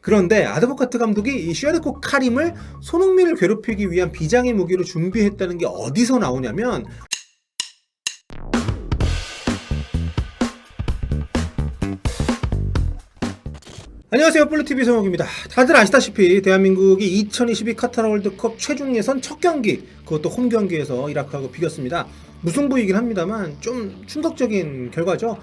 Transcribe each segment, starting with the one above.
그런데 아드보카트 감독이 이 쉐리코 카림을 손흥민을 괴롭히기 위한 비장의 무기로 준비했다는 게 어디서 나오냐면, 안녕하세요, 블루TV 성욱입니다. 다들 아시다시피 대한민국이 2022 카타르 월드컵 최종 예선 첫 경기, 그것도 홈 경기에서 이라크하고 비겼습니다. 무승부이긴 합니다만 좀 충격적인 결과죠.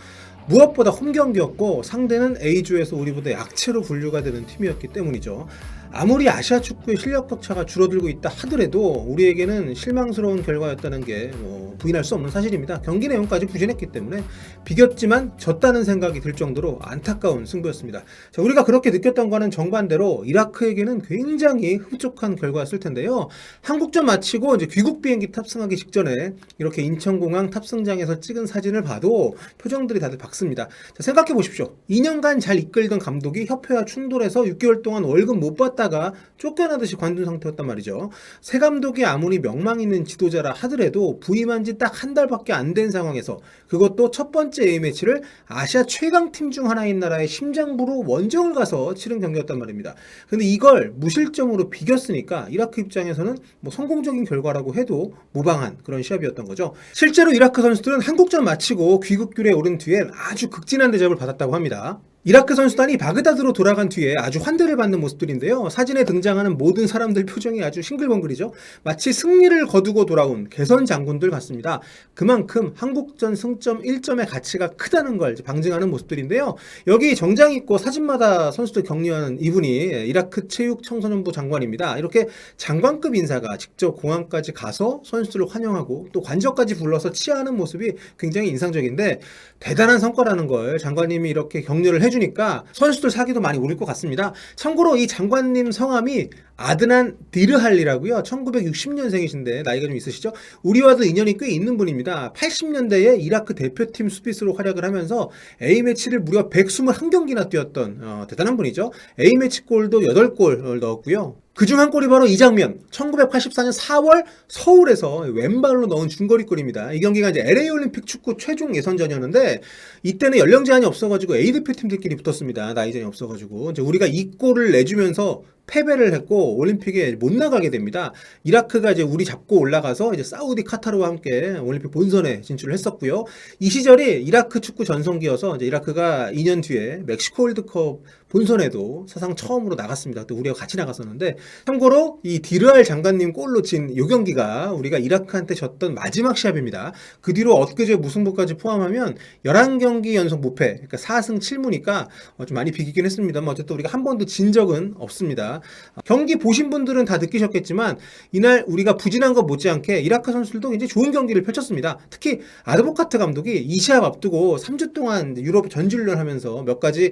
무엇보다 홈 경기였고 상대는 A조에서 우리보다 약체로 분류가 되는 팀이었기 때문이죠. 아무리 아시아 축구의 실력 격차가 줄어들고 있다 하더라도 우리에게는 실망스러운 결과였다는 게 부인할 수 없는 사실입니다. 경기 내용까지 부진했기 때문에 비겼지만 졌다는 생각이 들 정도로 안타까운 승부였습니다. 자, 우리가 그렇게 느꼈던 거는 정반대로 이라크에게는 굉장히 흡족한 결과였을 텐데요. 한국전 마치고 이제 귀국 비행기 탑승하기 직전에 이렇게 인천공항 탑승장에서 찍은 사진을 봐도 표정들이 다들 밝습니다. 자, 생각해 보십시오. 2년간 잘 이끌던 감독이 협회와 충돌해서 6개월 동안 월급 못 받다가 쫓겨나듯이 관둔 상태였단 말이죠. 새 감독이 아무리 명망 있는 지도자라 하더라도 부임한 지 딱 한 달밖에 안 된 상황에서, 그것도 첫 번째 A매치를 아시아 최강팀 중 하나인 나라의 심장부로 원정을 가서 치른 경기였단 말입니다. 근데 이걸 무실점으로 비겼으니까 이라크 입장에서는 성공적인 결과라고 해도 무방한 그런 시합이었던 거죠. 실제로 이라크 선수들은 한국전 마치고 귀국길에 오른 뒤엔 아주 극진한 대접을 받았다고 합니다. 이라크 선수단이 바그다드로 돌아간 뒤에 아주 환대를 받는 모습들인데요. 사진에 등장하는 모든 사람들 표정이 아주 싱글벙글이죠. 마치 승리를 거두고 돌아온 개선 장군들 같습니다. 그만큼 한국전 승점 1점의 가치가 크다는 걸 방증하는 모습들인데요. 여기 정장 입고 사진마다 선수들 격려하는 이분이 이라크 체육청소년부 장관입니다. 이렇게 장관급 인사가 직접 공항까지 가서 선수들을 환영하고 또 관저까지 불러서 치하하는 모습이 굉장히 인상적인데, 대단한 성과라는 걸 장관님이 이렇게 격려를 해주니까 선수들 사기도 많이 오를 것 같습니다. 참고로 이 장관님 성함이 아드난 디르할리라고요. 1960년생이신데 나이가 좀 있으시죠? 우리와도 인연이 꽤 있는 분입니다. 80년대에 이라크 대표팀 수비수로 활약을 하면서 A매치를 무려 121경기나 뛰었던 대단한 분이죠. A매치 골도 8골을 넣었고요. 그중 한 골이 바로 이 장면, 1984년 4월 서울에서 왼발로 넣은 중거리골입니다. 이 경기가 이제 LA 올림픽 축구 최종 예선전이었는데 이때는 연령 제한이 없어가지고 A 대표팀들끼리 붙었습니다. 나이 제한이 없어가지고 이제 우리가 이 골을 내주면서 패배를 했고 올림픽에 못 나가게 됩니다. 이라크가 이제 우리 잡고 올라가서 이제 사우디, 카타르와 함께 올림픽 본선에 진출을 했었고요. 이 시절이 이라크 축구 전성기여서 이제 이라크가 2년 뒤에 멕시코 월드컵 본선에도 사상 처음으로 나갔습니다. 그때 우리가 같이 나갔었는데, 참고로 이 디르알 장관님 골로 친 이 경기가 우리가 이라크한테 졌던 마지막 시합입니다. 그 뒤로 엊그제 무승부까지 포함하면 11경기 연속 무패, 그러니까 4승 7무니까 좀 많이 비기긴 했습니다만 어쨌든 우리가 한 번도 진 적은 없습니다. 경기 보신 분들은 다 느끼셨겠지만 이날 우리가 부진한 것 못지않게 이라크 선수들도 굉장히 좋은 경기를 펼쳤습니다. 특히 아드보카트 감독이 이 시합 앞두고 3주 동안 유럽 전지훈련을 하면서 몇 가지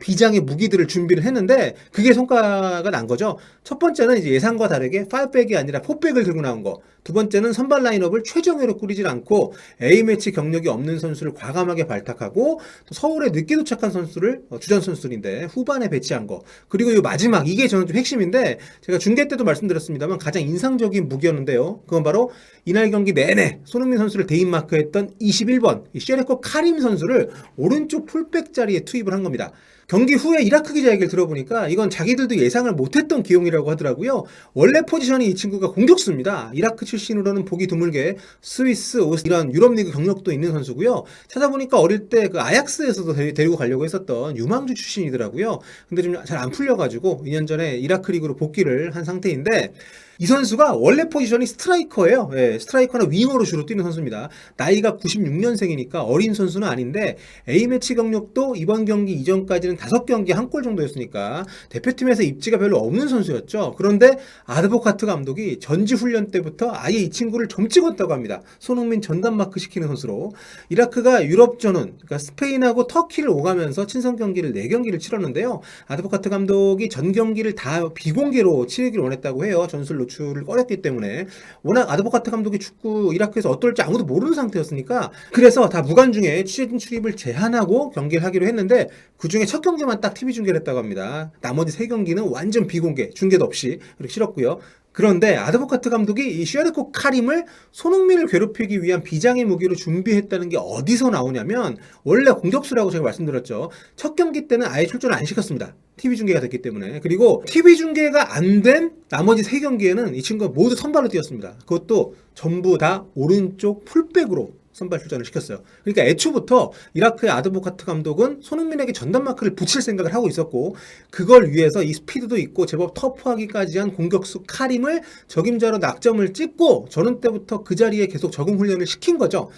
비장의 무기들을 준비를 했는데 그게 성과가 난 거죠. 첫 번째는 이제 예상과 다르게 5백이 아니라 4백을 들고 나온 거. 두 번째는 선발 라인업을 최정예로 꾸리질 않고 A매치 경력이 없는 선수를 과감하게 발탁하고 또 서울에 늦게 도착한 선수를 주전 선수들인데 후반에 배치한 거. 그리고 이 마지막, 이게 저는 좀 핵심인데 제가 중계 때도 말씀드렸습니다만 가장 인상적인 무기였는데요. 그건 바로 이날 경기 내내 손흥민 선수를 대인 마크했던 21번 이 쉐리코 카림 선수를 오른쪽 풀백 자리에 투입을 한 겁니다. 경기 후에 이라크 기자 얘기를 들어보니까 이건 자기들도 예상을 못했던 기용이라고 하더라고요. 원래 포지션이 이 친구가 공격수입니다. 이라크 출신으로는 보기 드물게 스위스, 이런 유럽 리그 경력도 있는 선수고요. 찾아보니까 어릴 때 그 아약스에서도 데리고 가려고 했었던 유망주 출신이더라고요. 근데 좀 잘 안 풀려가지고 2년 전에 이라크 리그로 복귀를 한 상태인데, 이 선수가 원래 포지션이 스트라이커예요. 예, 스트라이커나 윙어로 주로 뛰는 선수입니다. 나이가 96년생이니까 어린 선수는 아닌데 A매치 경력도 이번 경기 이전까지는 5경기 한 골 정도였으니까 대표팀에서 입지가 별로 없는 선수였죠. 그런데 아드보카트 감독이 전지훈련 때부터 아예 이 친구를 점 찍었다고 합니다. 손흥민 전담 마크 시키는 선수로. 이라크가 유럽 전원, 그러니까 스페인하고 터키를 오가면서 친선 경기를 4경기를 치렀는데요. 아드보카트 감독이 전 경기를 다 비공개로 치르기를 원했다고 해요. 전술 노출을 꺼렸기 때문에. 워낙 아드보카트 감독이 축구 이라크에서 어떨지 아무도 모르는 상태였으니까 그래서 다 무관중에 취재진 출입을 제한하고 경기를 하기로 했는데 그중에 첫 경기만 딱 TV 중계를 했다고 합니다. 나머지 3경기는 완전 비공개, 중계도 없이 그렇게 치렀고요. 그런데 아드보카트 감독이 이 쉐르코 카림을 손흥민을 괴롭히기 위한 비장의 무기로 준비했다는 게 어디서 나오냐면, 원래 공격수라고 제가 말씀드렸죠. 첫 경기 때는 아예 출전을 안 시켰습니다. TV 중계가 됐기 때문에. 그리고 TV 중계가 안 된 나머지 3경기에는 이 친구가 모두 선발로 뛰었습니다. 그것도 전부 다 오른쪽 풀백으로 선발 출전을 시켰어요. 그러니까 애초부터 이라크의 아드보카트 감독은 손흥민에게 전담 마크를 붙일 생각을 하고 있었고, 그걸 위해서 이 스피드도 있고 제법 터프하기까지 한 공격수 카림을 적임자로 낙점을 찍고 저는 때부터 그 자리에 계속 적응 훈련을 시킨 거죠.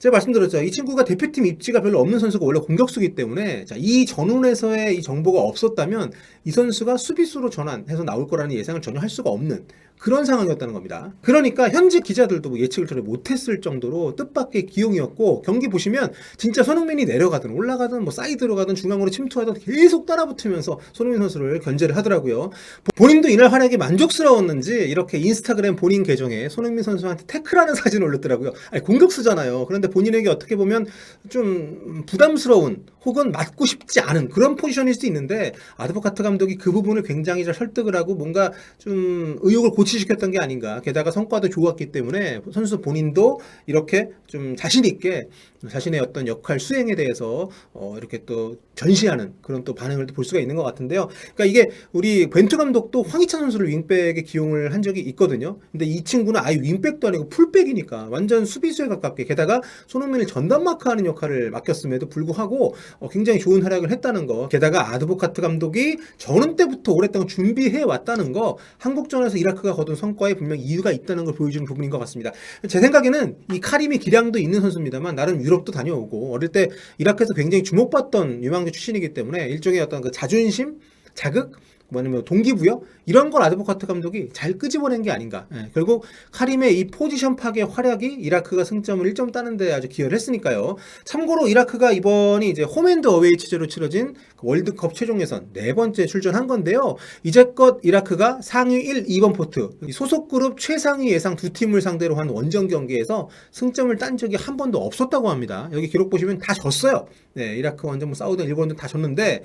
제가 말씀드렸죠. 이 친구가 대표팀 입지가 별로 없는 선수가 원래 공격수이기 때문에, 자, 이 전훈에서의 이 정보가 없었다면 이 선수가 수비수로 전환해서 나올 거라는 예상을 전혀 할 수가 없는 그런 상황이었다는 겁니다. 그러니까 현지 기자들도 뭐 예측을 전혀 못했을 정도로 뜻밖의 기용이었고, 경기 보시면 진짜 손흥민이 내려가든 올라가든 뭐 사이드로 가든 중앙으로 침투하든 계속 따라붙으면서 손흥민 선수를 견제를 하더라고요. 본인도 이날 활약이 만족스러웠는지 이렇게 인스타그램 본인 계정에 손흥민 선수한테 태클하는 사진을 올렸더라고요. 아니, 공격수잖아요. 그런데 본인에게 어떻게 보면 좀 부담스러운 혹은 맞고 싶지 않은 그런 포지션일 수 있는데, 아드보카트 감독이 그 부분을 굉장히 잘 설득을 하고 뭔가 좀 의욕을 고취시켰던 게 아닌가. 게다가 성과도 좋았기 때문에 선수 본인도 이렇게 좀 자신 있게 자신의 어떤 역할 수행에 대해서 이렇게 또 전시하는 그런 또 반응을 볼 수가 있는 것 같은데요. 그러니까 이게 우리 벤투 감독도 황희찬 선수를 윙백에 기용을 한 적이 있거든요. 근데 이 친구는 아예 윙백도 아니고 풀백이니까 완전 수비수에 가깝게, 게다가 손흥민을 전담 마크하는 역할을 맡겼음에도 불구하고 굉장히 좋은 활약을 했다는 거, 게다가 아드보카트 감독이 전원 때부터 오랫동안 준비해 왔다는 거, 한국전에서 이라크가 거둔 성과에 분명 이유가 있다는 걸 보여주는 부분인 것 같습니다. 제 생각에는 이 카림이 기량도 있는 선수입니다만 나름 유럽도 다녀오고 어릴 때 이라크에서 굉장히 주목받던 유망주 출신이기 때문에 일종의 어떤 그 자존심, 자극, 뭐냐면 동기부여 이런 걸 아드보카트 감독이 잘 끄집어낸 게 아닌가. 결국 카림의 이 포지션 파괴 활약이 이라크가 승점을 1점 따는 데 아주 기여를 했으니까요. 참고로 이라크가 이번이 이제 홈앤드 어웨이 체제로 치러진 월드컵 최종 예선 4번째 출전한 건데요. 이제껏 이라크가 상위 1, 2번 포트 소속 그룹 최상위 예상 두 팀을 상대로 한 원정 경기에서 승점을 딴 적이 한 번도 없었다고 합니다. 여기 기록 보시면 다 졌어요. 네, 이라크 원정 뭐 사우디, 일본도 다 졌는데,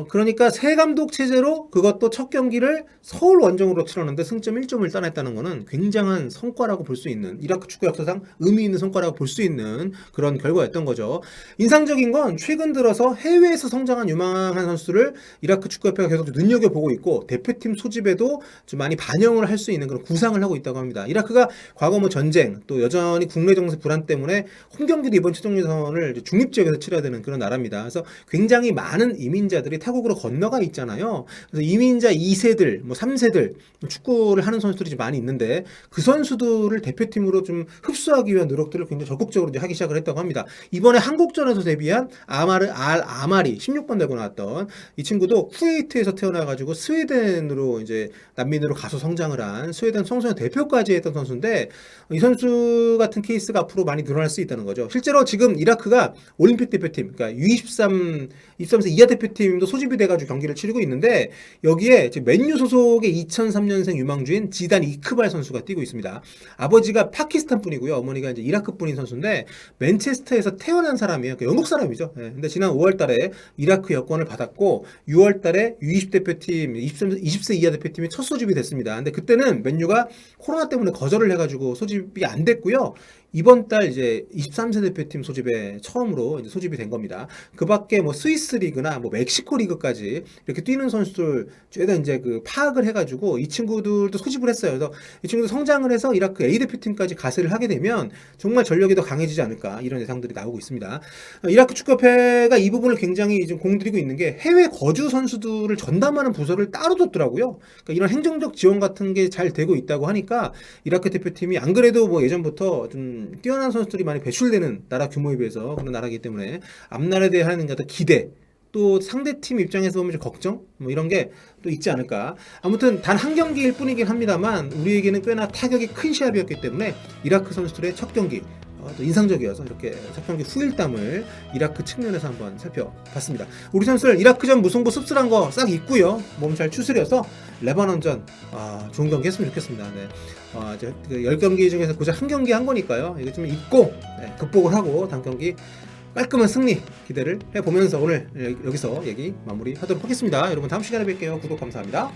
그러니까 새 감독 체제로 그것도 첫 경기를 서울 원정으로 치렀는데 승점 1점을 따냈다는 것은 굉장한 성과라고 볼 수 있는, 이라크 축구 역사상 의미 있는 성과라고 볼 수 있는 그런 결과였던 거죠. 인상적인 건 최근 들어서 해외에서 성장한 유망한 선수를 이라크 축구협회가 계속 눈여겨보고 있고 대표팀 소집에도 좀 많이 반영을 할 수 있는 그런 구상을 하고 있다고 합니다. 이라크가 과거 뭐 전쟁, 또 여전히 국내 정세 불안 때문에 홈 경기도 이번 최종 예선을 중립지역에서 치러야 되는 그런 나라입니다. 그래서 굉장히 많은 이민자들이 타국으로 건너가 있잖아요. 그래서 이민자 2세들, 뭐 3세들 축구를 하는 선수들이 좀 많이 있는데 그 선수들을 대표팀으로 좀 흡수하기 위한 노력들을 굉장히 적극적으로 이제 하기 시작을 했다고 합니다. 이번에 한국전에서 데뷔한 아마르 알 아마리 16번 달고 나왔던 이 친구도 쿠웨이트에서 태어나가지고 스웨덴으로 이제 난민으로 가서 성장을 한 스웨덴 청소년 대표까지 했던 선수인데, 이 선수 같은 케이스가 앞으로 많이 늘어날 수 있다는 거죠. 실제로 지금 이라크가 올림픽 대표팀, 그러니까 U23, 23세 이하 대표팀도 소집이 돼가지고 경기를 치르고 있는데, 여기에 맨유 소속의 2003년생 유망주인 지단 이크발 선수가 뛰고 있습니다. 아버지가 파키스탄 분이고요, 어머니가 이제 이라크 분인 선수인데 맨체스터에서 태어난 사람이에요. 그러니까 영국 사람이죠. 근데 지난 5월달에 이라크 여권을 받았고 6월달에 U20 대표팀, 20세 이하 대표팀이 첫 소집이 됐습니다. 근데 그때는 맨유가 코로나 때문에 거절을 해가지고 소집이 안 됐고요. 이번 달 이제 23세 대표팀 소집에 처음으로 이제 소집이 된 겁니다. 그 밖에 뭐 스위스 리그나 뭐 멕시코 리그까지 이렇게 뛰는 선수들 죄다 이제 그 파악을 해가지고 이 친구들도 소집을 했어요. 그래서 이 친구들 성장을 해서 이라크 A 대표팀까지 가세를 하게 되면 정말 전력이 더 강해지지 않을까, 이런 예상들이 나오고 있습니다. 이라크 축구협회가 이 부분을 굉장히 좀 공들이고 있는 게 해외 거주 선수들을 전담하는 부서를 따로 뒀더라고요. 그러니까 이런 행정적 지원 같은 게 잘 되고 있다고 하니까 이라크 대표팀이 안 그래도 뭐 예전부터 좀 뛰어난 선수들이 많이 배출되는 나라 규모에 비해서 그런 나라이기 때문에 앞날에 대한 어떤 기대, 또 상대팀 입장에서 보면 좀 걱정, 뭐 이런 게 또 있지 않을까. 아무튼 단 한 경기일 뿐이긴 합니다만 우리에게는 꽤나 타격이 큰 시합이었기 때문에 이라크 선수들의 첫 경기 또 인상적이어서 이렇게 첫 경기 후일담을 이라크 측면에서 한번 살펴봤습니다. 우리 선수들 이라크전 무승부 씁쓸한 거 싹 잊고요, 몸 잘 추스려서 레바논전 좋은 경기 했으면 좋겠습니다. 네. 이제 그 10경기 중에서 고작 한 경기 한 거니까요. 이거 좀 잊고 극복을 하고 다음 경기 깔끔한 승리 기대를 해보면서 오늘 여기서 얘기 마무리하도록 하겠습니다. 여러분 다음 시간에 뵐게요. 구독 감사합니다.